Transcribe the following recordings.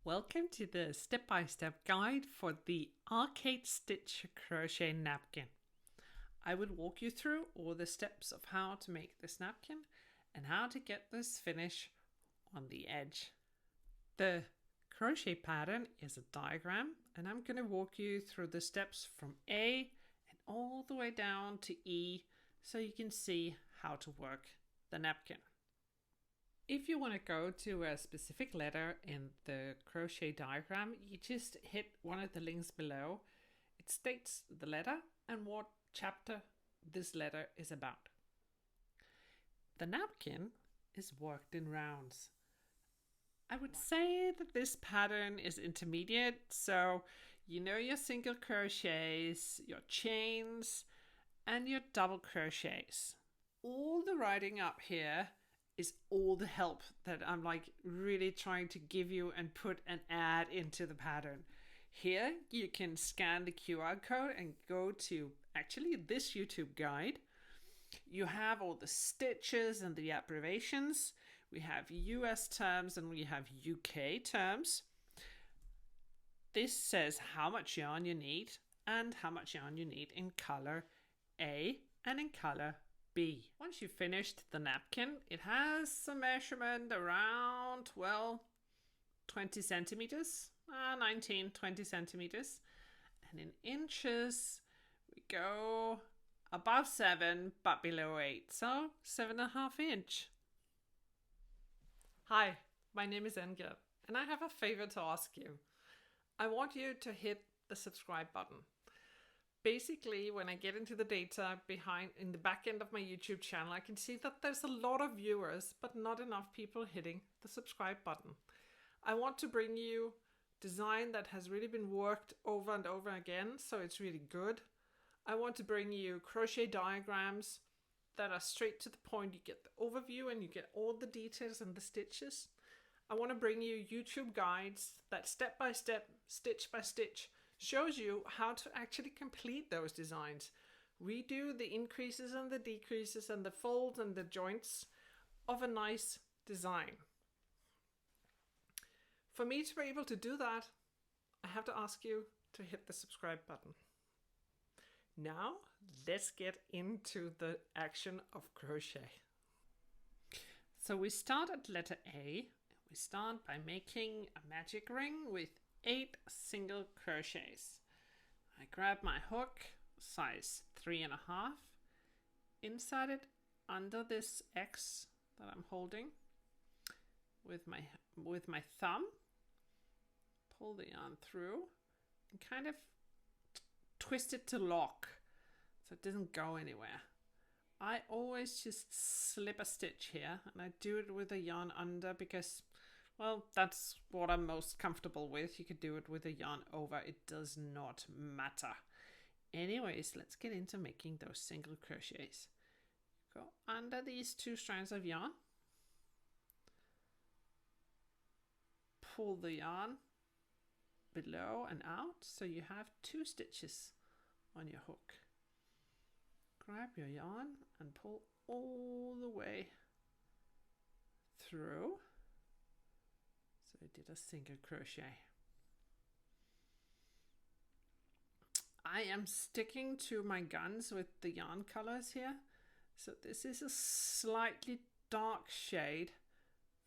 Welcome to the step-by-step guide for the Arcade Stitch Crochet Napkin. I will walk you through all the steps of how to make this napkin and how to get this finish on the edge. The crochet pattern is a diagram, and I'm going to walk you through the steps from A and all the way down to E so you can see how to work the napkin. If you want to go to a specific letter in the crochet diagram, you just hit one of the links below. It states the letter and what chapter this letter is about. The napkin is worked in rounds. I would say that this pattern is intermediate, so you know your single crochets, your chains, and your double crochets. All the writing up here is all the help that I'm really trying to give you and put and add into the pattern. Here you can scan the QR code and go to actually this YouTube guide. You have all the stitches and the abbreviations. We have US terms and we have UK terms. This says how much yarn you need and how much yarn you need in color A and in color B. Once you've finished the napkin, it has a measurement around, 20 centimeters, 20 centimeters. And in inches, we go above 7, but below 8, so 7.5 inch. Hi, my name is Ann-Gerd, and I have a favor to ask you. I want you to hit the subscribe button. Basically, when I get into the data in the back end of my YouTube channel, I can see that there's a lot of viewers, but not enough people hitting the subscribe button. I want to bring you design that has really been worked over and over again, so it's really good. I want to bring you crochet diagrams that are straight to the point. You get the overview and you get all the details and the stitches. I want to bring you YouTube guides that step by step, stitch by stitch, shows you how to actually complete those designs. We do the increases and the decreases and the folds and the joints of a nice design. For me to be able to do that, I have to ask you to hit the subscribe button. Now, let's get into the action of crochet. So we start at letter A. We start by making a magic ring with 8 single crochets. I grab my hook, size 3.5, insert it under this X that I'm holding with my thumb, pull the yarn through and kind of twist it to lock so it doesn't go anywhere. I always just slip a stitch here, and I do it with a yarn under because, well, that's what I'm most comfortable with. You could do it with a yarn over. It does not matter. Anyways, let's get into making those single crochets. Go under these 2 strands of yarn. Pull the yarn below and out so you have 2 stitches on your hook. Grab your yarn and pull all the way through. So I did a single crochet. I am sticking to my guns with the yarn colors here. So this is a slightly dark shade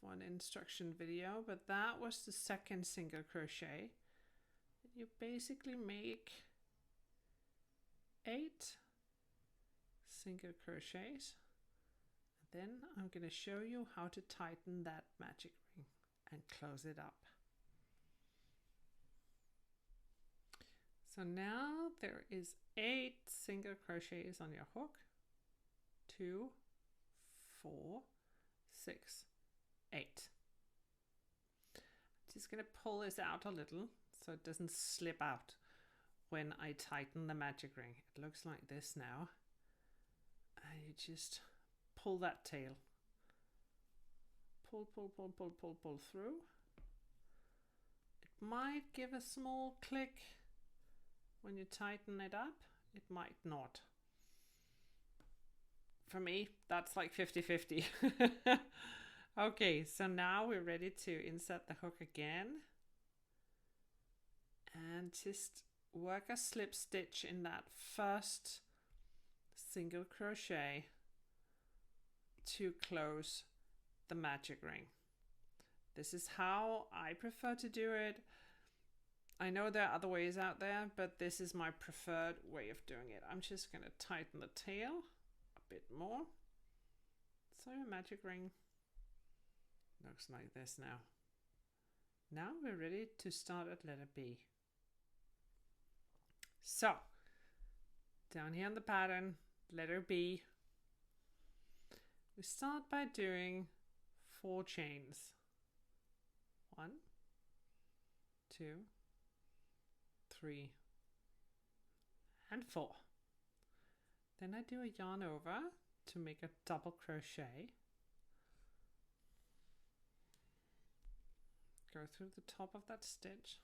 for an instruction video, but that was the second single crochet. You basically make 8 single crochets. Then I'm going to show you how to tighten that magic ring and close it up. So now there is 8 single crochets on your hook. 2, 4, 6, 8. I'm just going to pull this out a little so it doesn't slip out when I tighten the magic ring. It looks like this now. And you just pull that tail. Pull, pull, pull, pull, pull, pull through. It might give a small click when you tighten it up. It might not. For me, that's like 50-50. Okay, so now we're ready to insert the hook again. and just work a slip stitch in that first single crochet to close the magic ring. This is how I prefer to do it. I know there are other ways out there, but this is my preferred way of doing it. I'm just going to tighten the tail a bit more. So your magic ring looks like this now. Now we're ready to start at letter B. So, down here on the pattern, letter B, we start by doing 4 chains. 1, 2, 3, and 4. Then I do a yarn over to make a double crochet. Go through the top of that stitch.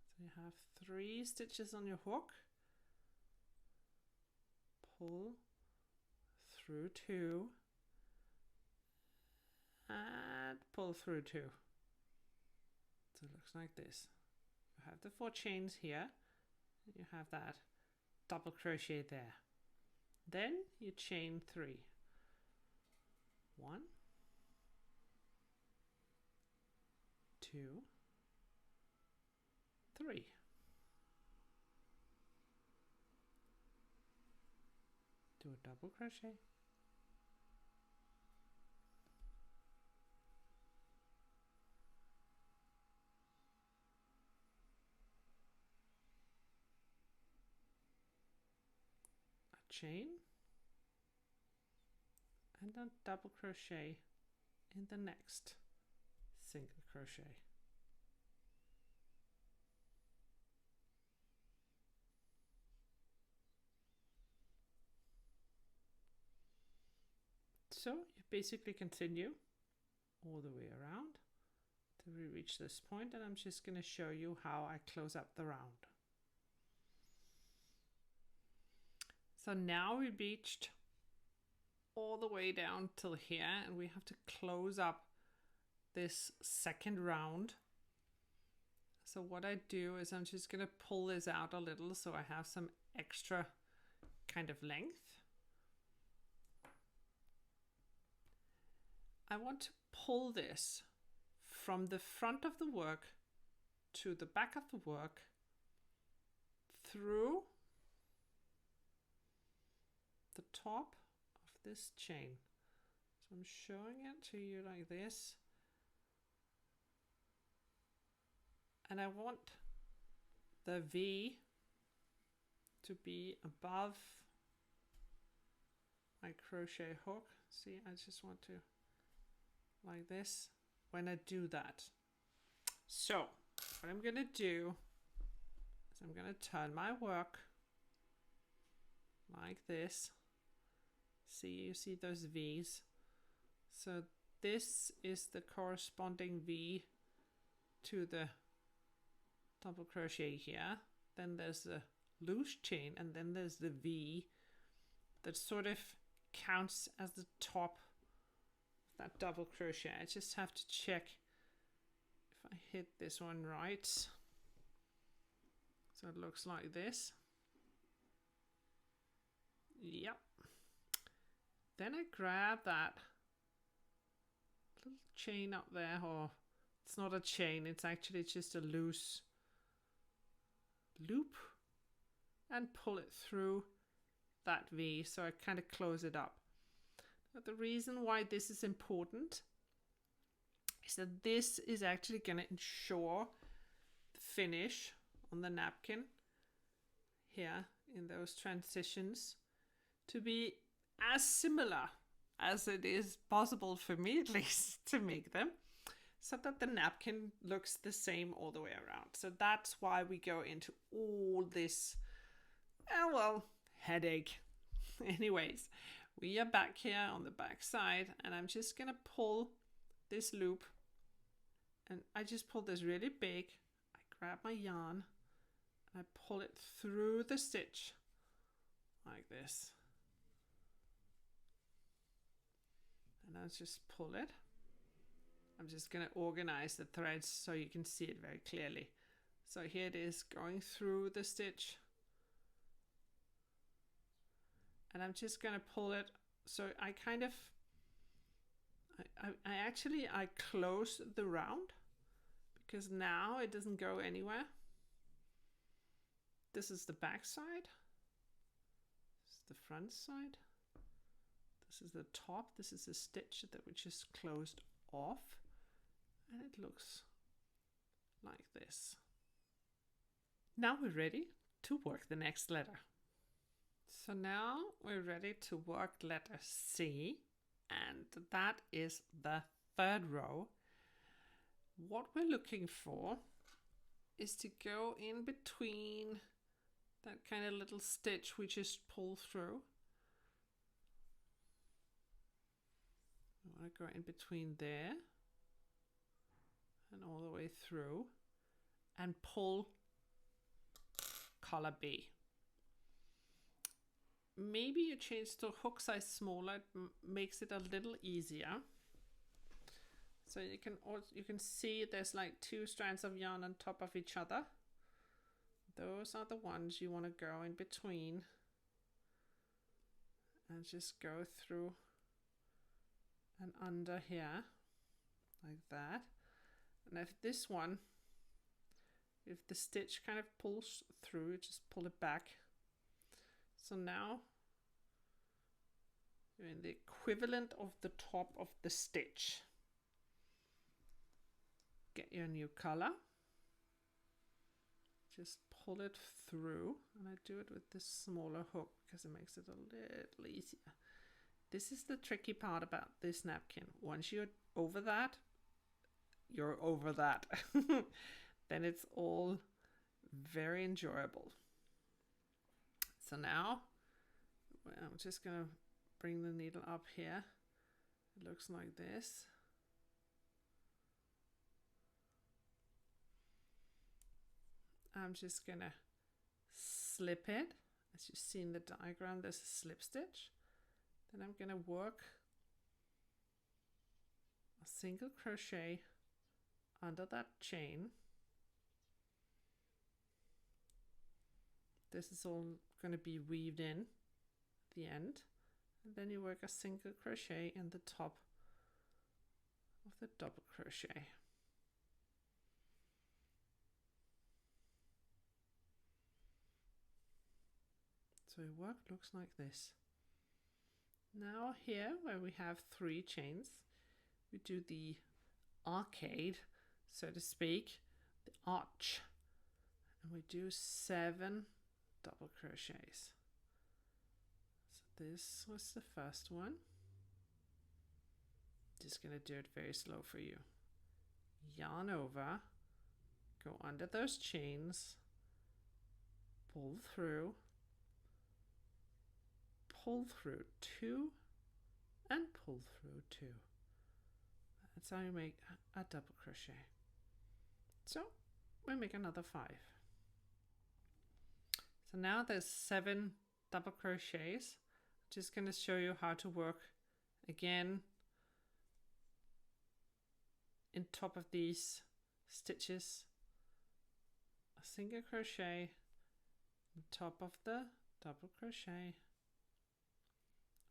So you have 3 stitches on your hook. Pull through 2 and pull through 2. So it looks like this. You have the 4 chains here. You have that double crochet there. Then you chain 3. 1, 2, 3. Do a double crochet. A chain and a double crochet in the next single crochet. So you basically continue all the way around till we reach this point, and I'm just going to show you how I close up the round. So now we reached all the way down till here, and we have to close up this second round. So what I do is I'm just going to pull this out a little so I have some extra kind of length. I want to pull this from the front of the work to the back of the work through the top of this chain. So I'm showing it to you like this. And I want the V to be above my crochet hook. See, I just want to like this when I do that. So what I'm going to do is I'm going to turn my work like this. See, you see those V's. So this is the corresponding V to the double crochet here. Then there's the loose chain, and then there's the V that sort of counts as the top of that double crochet. I just have to check if I hit this one right. So it looks like this. Yep. Then I grab that little chain up there, or it's not a chain, it's actually just a loose loop, and pull it through that V, so I kind of close it up. But the reason why this is important is that this is actually going to ensure the finish on the napkin here in those transitions to be as similar as it is possible for me, at least, to make them, so that the napkin looks the same all the way around. So that's why we go into all this, well, headache. Anyways, we are back here on the back side, and I'm just gonna pull this loop, and I just pull this really big. I grab my yarn and I pull it through the stitch like this, and I just pull it I'm just going to organize the threads so you can see it very clearly. So here it is going through the stitch. And I'm just going to pull it. So I kind of, I close the round because now it doesn't go anywhere. This is the back side. This is the front side. This is the top. This is the stitch that we just closed off. And it looks like this. Now we're ready to work the next letter. So now we're ready to work letter C, and that is the third row. What we're looking for is to go in between that kind of little stitch we just pull through. We want to go in between there and all the way through and pull color B. Maybe you change to hook size smaller, it makes it a little easier. So you can see there's like 2 strands of yarn on top of each other. Those are the ones you want to go in between and just go through and under here like that. And if this one, if the stitch kind of pulls through, just pull it back. So now you're in the equivalent of the top of the stitch. Get your new color. Just pull it through, and I do it with this smaller hook because it makes it a little easier. This is the tricky part about this napkin. Once you're over that, you're over that. Then it's all very enjoyable. So now I'm just going to bring the needle up here. It looks like this. I'm just going to slip it. As you see in the diagram, there's a slip stitch. Then I'm going to work a single crochet under that chain. This is all going to be weaved in at the end, and then you work a single crochet in the top of the double crochet. So your work looks like this. Now here, where we have 3 chains, we do the arcade, so to speak, the arch, and we do 7 double crochets. So this was the first one. Just going to do it very slow for you. Yarn over, go under those chains, pull through 2 and pull through 2. That's how you make a double crochet. So we make another 5. So now there's 7 double crochets. Just going to show you how to work again in top of these stitches. A single crochet on top of the double crochet,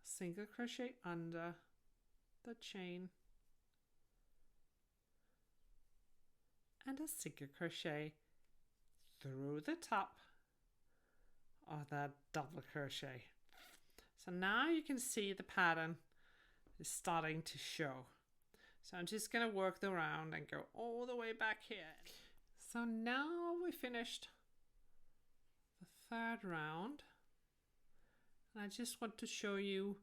a single crochet under the chain, and a single crochet through the top of that double crochet. So now you can see the pattern is starting to show. So I'm just going to work the round and go all the way back here. So now we finished the 3rd round, and I just want to show you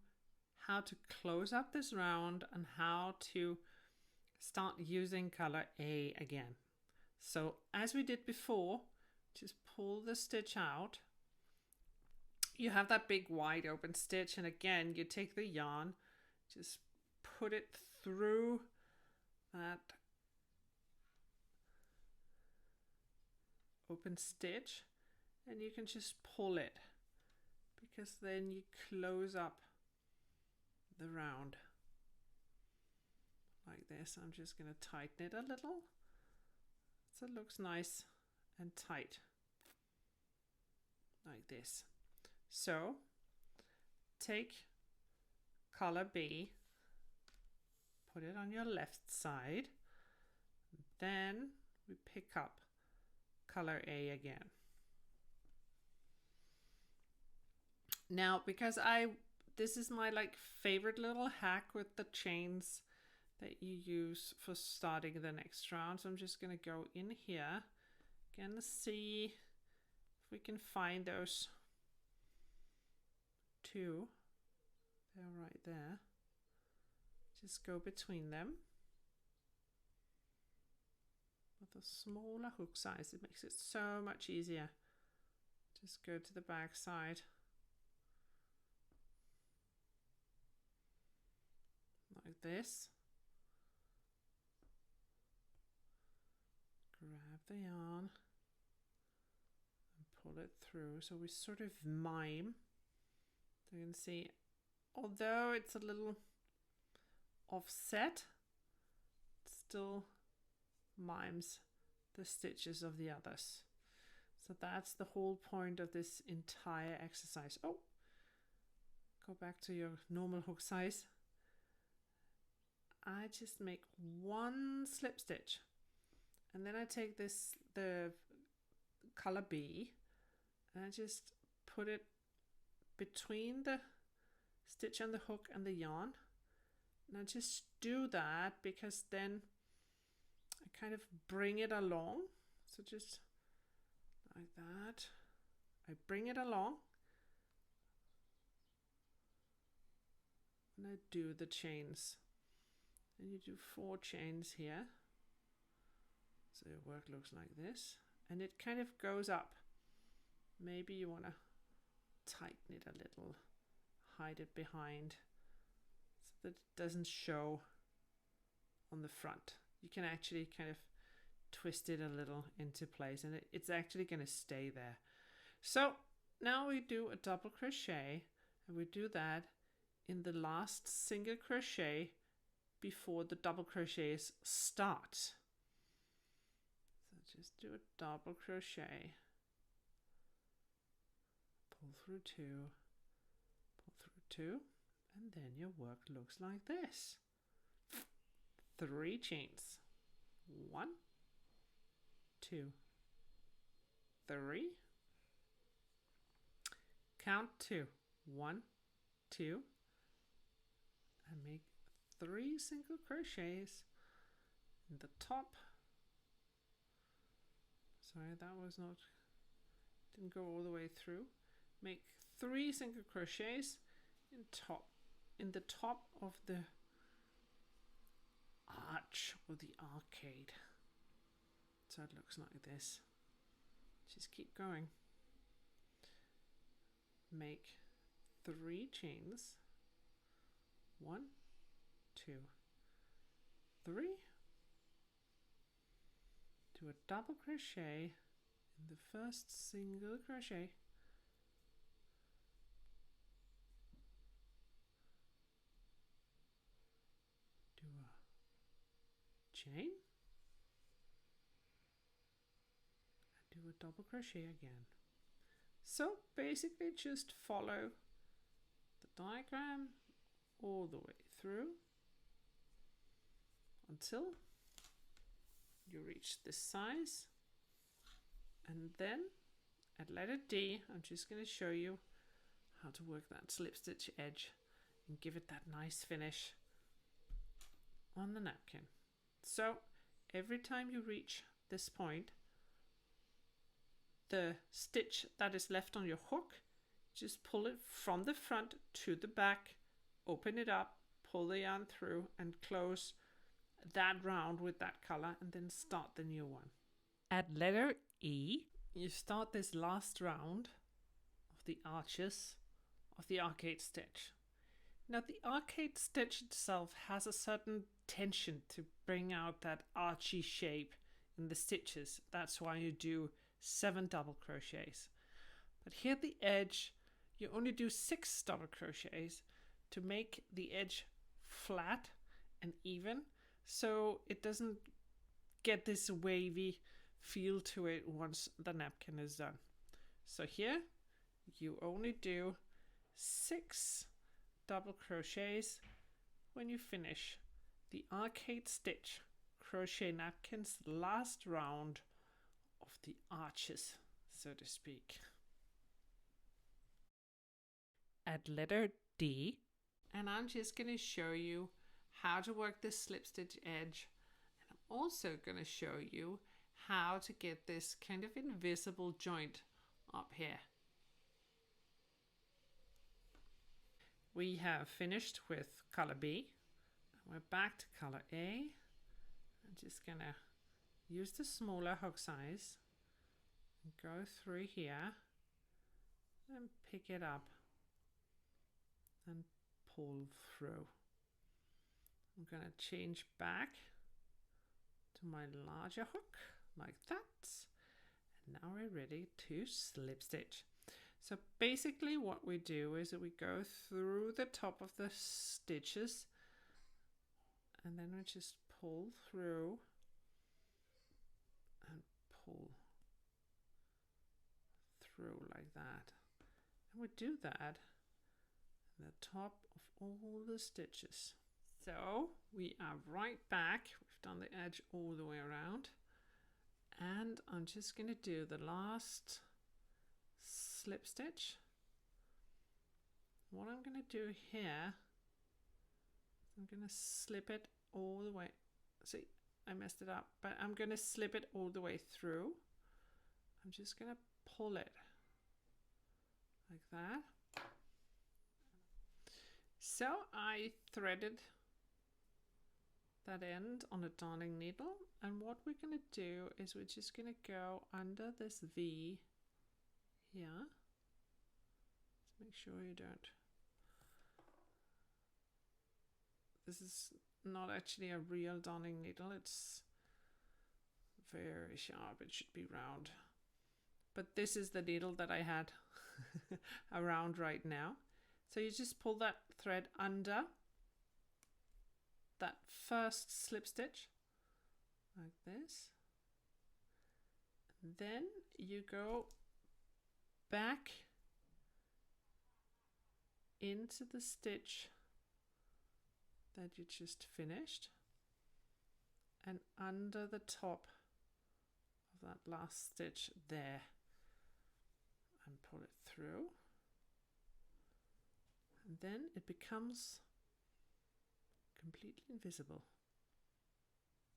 how to close up this round and how to start using color A again. So as we did before, just pull the stitch out. You have that big wide open stitch, and again you take the yarn, just put it through that open stitch, and you can just pull it, because then you close up the round like this. I'm just going to tighten it a little so it looks nice and tight like this. So take color B, put it on your left side, then we pick up color A again. Now, because this is my favorite little hack with the chains that you use for starting the next round. So I'm just going to go in here again to see if we can find those two. They're right there. Just go between them. With a smaller hook size, it makes it so much easier. Just go to the back side. Like this. Grab the yarn and pull it through. So we sort of mime. You can see, although it's a little offset, it still mimes the stitches of the others. So that's the whole point of this entire exercise. Oh, go back to your normal hook size. I just make one slip stitch, and then I take the color B, and I just put it between the stitch on the hook and the yarn. And I just do that because then I kind of bring it along. So just like that. I bring it along. And I do the chains. And you do 4 chains here. So your work looks like this. And it kind of goes up. Maybe you want to tighten it a little, hide it behind so that it doesn't show on the front. You can actually kind of twist it a little into place, and it's actually going to stay there. So now we do a double crochet, and we do that in the last single crochet before the double crochets start. So just do a double crochet, pull through 2, pull through 2, and then your work looks like this. 3 chains. 1, 2, 3. Count 2. 1, 2, and make 3 single crochets in the top. Sorry, that was not, didn't go all the way through. Make 3 single crochets in the top of the arch or the arcade. So it looks like this. Just keep going. Make 3 chains. 1, 2, 3. Do a double crochet in the first single crochet. Do a chain. And do a double crochet again. So basically just follow the diagram all the way through until you reach this size, and then at letter D I'm just going to show you how to work that slip stitch edge and give it that nice finish on the napkin. So every time you reach this point, the stitch that is left on your hook, just pull it from the front to the back, open it up, pull the yarn through and close that round with that color, and then start the new one. At letter E, you start this last round of the arches of the arcade stitch. Now the arcade stitch itself has a certain tension to bring out that archy shape in the stitches. That's why you do 7 double crochets. But here at the edge, you only do 6 double crochets to make the edge flat and even, so it doesn't get this wavy feel to it once the napkin is done. So here you only do 6 double crochets when you finish the Arcade Stitch Crochet Napkins last round of the arches, so to speak. At letter D, and I'm just going to show you how to work this slip stitch edge, and I'm also going to show you how to get this kind of invisible joint up here. We have finished with color B. We're back to color A. I'm just gonna use the smaller hook size and go through here and pick it up and pull through. I'm gonna change back to my larger hook like that. And now we're ready to slip stitch. So basically what we do is that we go through the top of the stitches and then we just pull through and pull through like that. And we do that at the top of all the stitches. So we are right back. We've done the edge all the way around. And I'm just going to do the last slip stitch. What I'm going to do here, I'm going to slip it all the way. See, I messed it up, but I'm going to slip it all the way through. I'm just going to pull it like that. So I threaded that end on a darning needle, and what we're going to do is we're just going to go under this V here. Let's make sure you don't. This is not actually a real darning needle, it's very sharp, it should be round. But this is the needle that I had around right now. So you just pull that thread under that first slip stitch like this. Then you go back into the stitch that you just finished and under the top of that last stitch there and pull it through, and then it becomes completely invisible.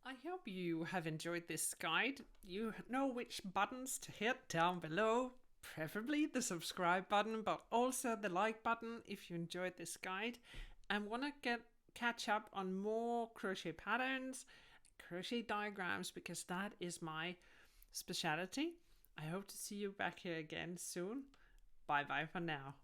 I hope you have enjoyed this guide. You know which buttons to hit down below, preferably the subscribe button, but also the like button if you enjoyed this guide and want to catch up on more crochet patterns, crochet diagrams, because that is my specialty. I hope to see you back here again soon. Bye bye for now.